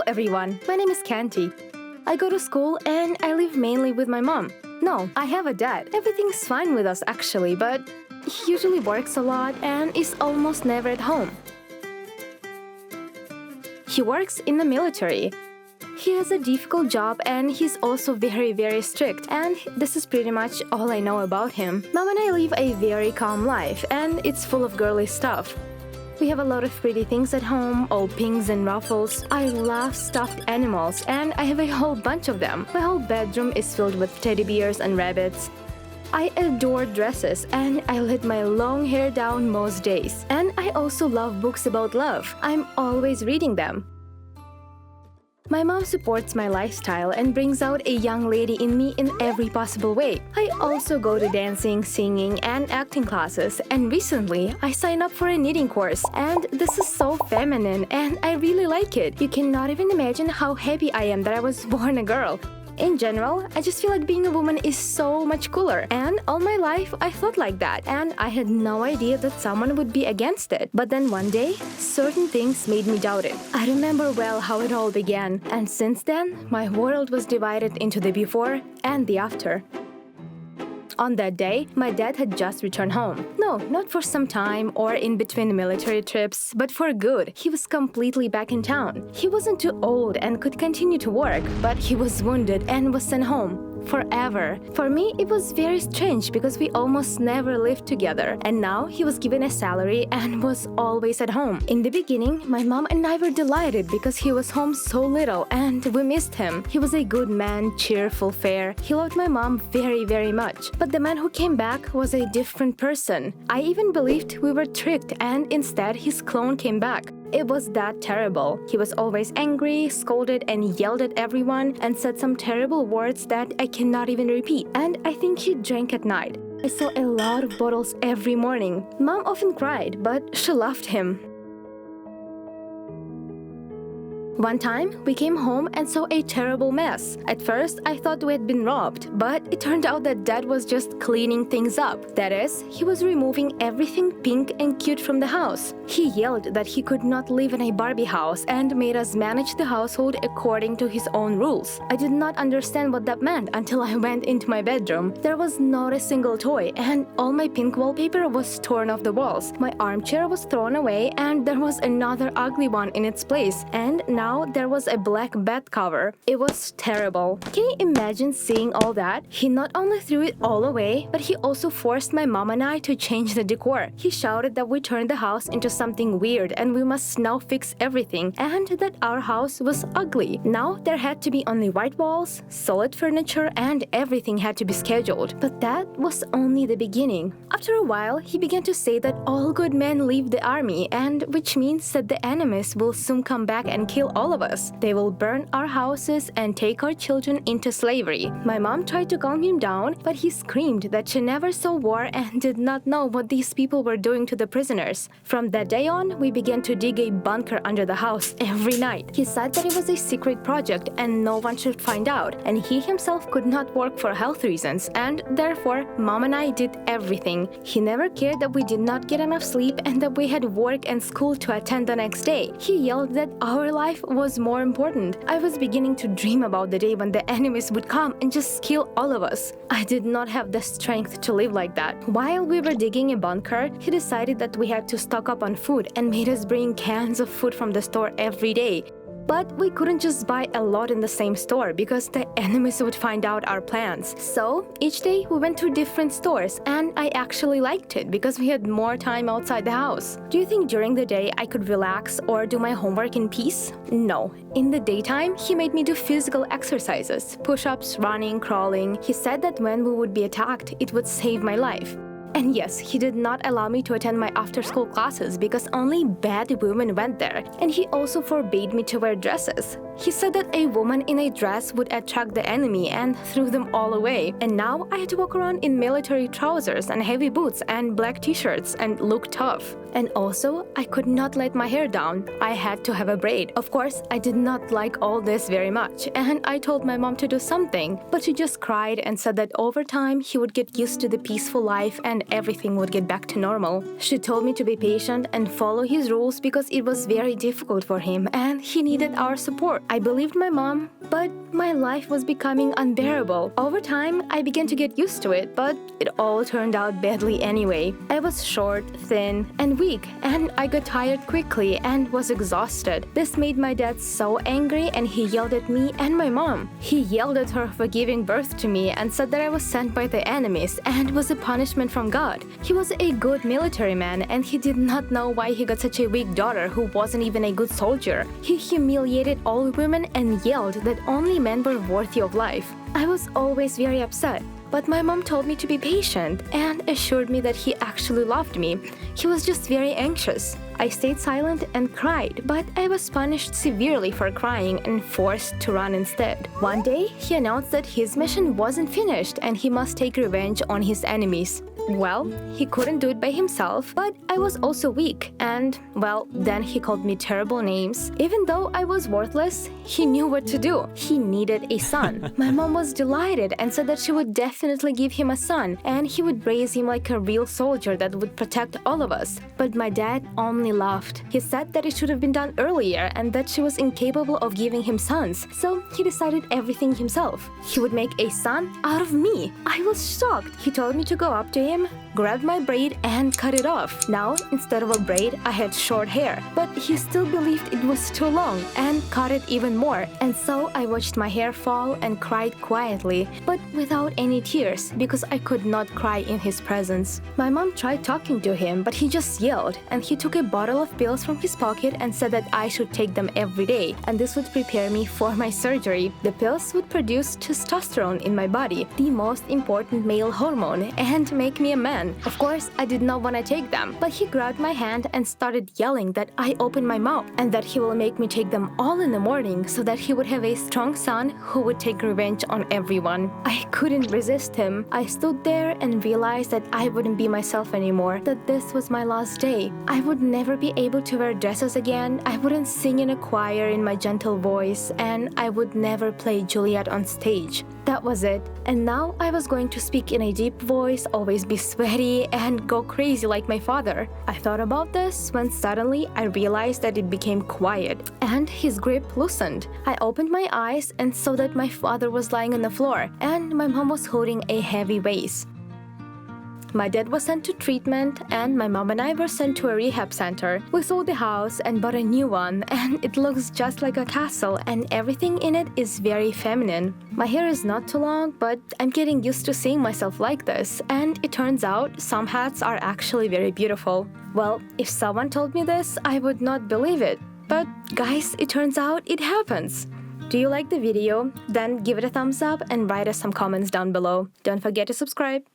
everyone, my name is Kanti. I go to school and I live mainly with my mom. No, I have a dad. Everything's fine with us actually, but he usually works a lot and is almost never at home. He works in the military. He has a difficult job and he's also very strict, and this is pretty much all I know about him. Mom and I live a very calm life and it's full of girly stuff. We have a lot of pretty things at home, all pinks and ruffles. I love stuffed animals and I have a whole bunch of them. My whole bedroom is filled with teddy bears and rabbits. I adore dresses and I let my long hair down most days. And I also love books about love. I'm always reading them. My mom supports my lifestyle and brings out a young lady in me in every possible way. I also go to dancing, singing, and acting classes, and recently I signed up for a knitting course, and this is so feminine and I really like it. You cannot even imagine how happy I am that I was born a girl. In general, I just feel like being a woman is so much cooler, and all my life I thought like that, and I had no idea that someone would be against it. But then one day, certain things made me doubt it. I remember well how it all began, and since then, my world was divided into the before and the after. On that day, my dad had just returned home. No, not for some time or in between military trips, but for good. He was completely back in town. He wasn't too old and could continue to work, but he was wounded and was sent home. Forever. For me, it was very strange because we almost never lived together, and now he was given a salary and was always at home. In the beginning, my mom and I were delighted because he was home so little and we missed him. He was a good man, cheerful, fair. He loved my mom very much. But the man who came back was a different person. I even believed we were tricked, and instead his clone came back. It was that terrible. He was always angry, scolded and yelled at everyone and said some terrible words that I cannot even repeat. And I think he drank at night. I saw a lot of bottles every morning. Mom often cried, but she loved him. One time, we came home and saw a terrible mess. At first, I thought we had been robbed, but it turned out that Dad was just cleaning things up. That is, he was removing everything pink and cute from the house. He yelled that he could not live in a Barbie house and made us manage the household according to his own rules. I did not understand what that meant until I went into my bedroom. There was not a single toy, and all my pink wallpaper was torn off the walls. My armchair was thrown away, and there was another ugly one in its place, and now there was a black bed cover. It was terrible. Can you imagine seeing all that? He not only threw it all away, but he also forced my mom and I to change the decor. He shouted that we turned the house into something weird and we must now fix everything, and that our house was ugly. Now there had to be only white walls, solid furniture, and everything had to be scheduled. But that was only the beginning. After a while, he began to say that all good men leave the army, and which means that the enemies will soon come back and kill all of us. They will burn our houses and take our children into slavery. My mom tried to calm him down, but he screamed that she never saw war and did not know what these people were doing to the prisoners. From that day on, we began to dig a bunker under the house every night. He said that it was a secret project and no one should find out, and he himself could not work for health reasons, and therefore Mom and I did everything. He never cared that we did not get enough sleep and that we had work and school to attend the next day. He yelled that our life was more important. I was beginning to dream about the day when the enemies would come and just kill all of us. I did not have the strength to live like that. While we were digging a bunker, he decided that we had to stock up on food and made us bring cans of food from the store every day. But we couldn't just buy a lot in the same store because the enemies would find out our plans. So each day we went to different stores, and I actually liked it because we had more time outside the house. Do you think during the day I could relax or do my homework in peace? No. In the daytime, he made me do physical exercises, push-ups, running, crawling. He said that when we would be attacked, it would save my life. And yes, he did not allow me to attend my after-school classes because only bad women went there. And he also forbade me to wear dresses. He said that a woman in a dress would attract the enemy and threw them all away. And now I had to walk around in military trousers and heavy boots and black t-shirts and look tough. And also, I could not let my hair down. I had to have a braid. Of course, I did not like all this very much, and I told my mom to do something, but she just cried and said that over time he would get used to the peaceful life and and everything would get back to normal. She told me to be patient and follow his rules because it was very difficult for him and he needed our support. I believed my mom, but my life was becoming unbearable. Over time, I began to get used to it, but it all turned out badly anyway. I was short, thin, and weak, and I got tired quickly and was exhausted. This made my dad so angry and he yelled at me and my mom. He yelled at her for giving birth to me and said that I was sent by the enemies and was a punishment from God. He was a good military man and he did not know why he got such a weak daughter who wasn't even a good soldier. He humiliated all women and yelled that only men were worthy of life. I was always very upset. But my mom told me to be patient and assured me that he actually loved me. He was just very anxious. I stayed silent and cried, but I was punished severely for crying and forced to run instead. One day, he announced that his mission wasn't finished and he must take revenge on his enemies. Well, he couldn't do it by himself, but I was also weak and, well, then he called me terrible names. Even though I was worthless, he knew what to do. He needed a son. My mom was delighted and said that she would definitely give him a son and he would raise him like a real soldier that would protect all of us. But my dad only laughed. He said that it should have been done earlier and that she was incapable of giving him sons, so he decided everything himself. He would make a son out of me. I was shocked. He told me to go up to him, grab my braid and cut it off. Now, instead of a braid, I had short hair, but he still believed it was too long and cut it even more. And so I watched my hair fall and cried quietly, but without any tears because I could not cry in his presence. My mom tried talking to him, but he just yelled, and he took a bottle of pills from his pocket and said that I should take them every day, and this would prepare me for my surgery. The pills would produce testosterone in my body, the most important male hormone, and make me a man. Of course, I did not want to take them, but he grabbed my hand and started yelling that I opened my mouth and that he will make me take them all in the morning so that he would have a strong son who would take revenge on everyone. I couldn't resist him. I stood there and realized that I wouldn't be myself anymore, that this was my last day. I would never be able to wear dresses again, I wouldn't sing in a choir in my gentle voice, and I would never play Juliet on stage. That was it. And now I was going to speak in a deep voice, always be sweaty, and go crazy like my father. I thought about this when suddenly I realized that it became quiet, and his grip loosened. I opened my eyes and saw that my father was lying on the floor, and my mom was holding a heavy vase. My dad was sent to treatment, and my mom and I were sent to a rehab center. We sold the house and bought a new one, and it looks just like a castle, and everything in it is very feminine. My hair is not too long, but I'm getting used to seeing myself like this, and it turns out some hats are actually very beautiful. Well, if someone told me this, I would not believe it. But guys, it turns out it happens. Do you like the video? Then give it a thumbs up and write us some comments down below. Don't forget to subscribe.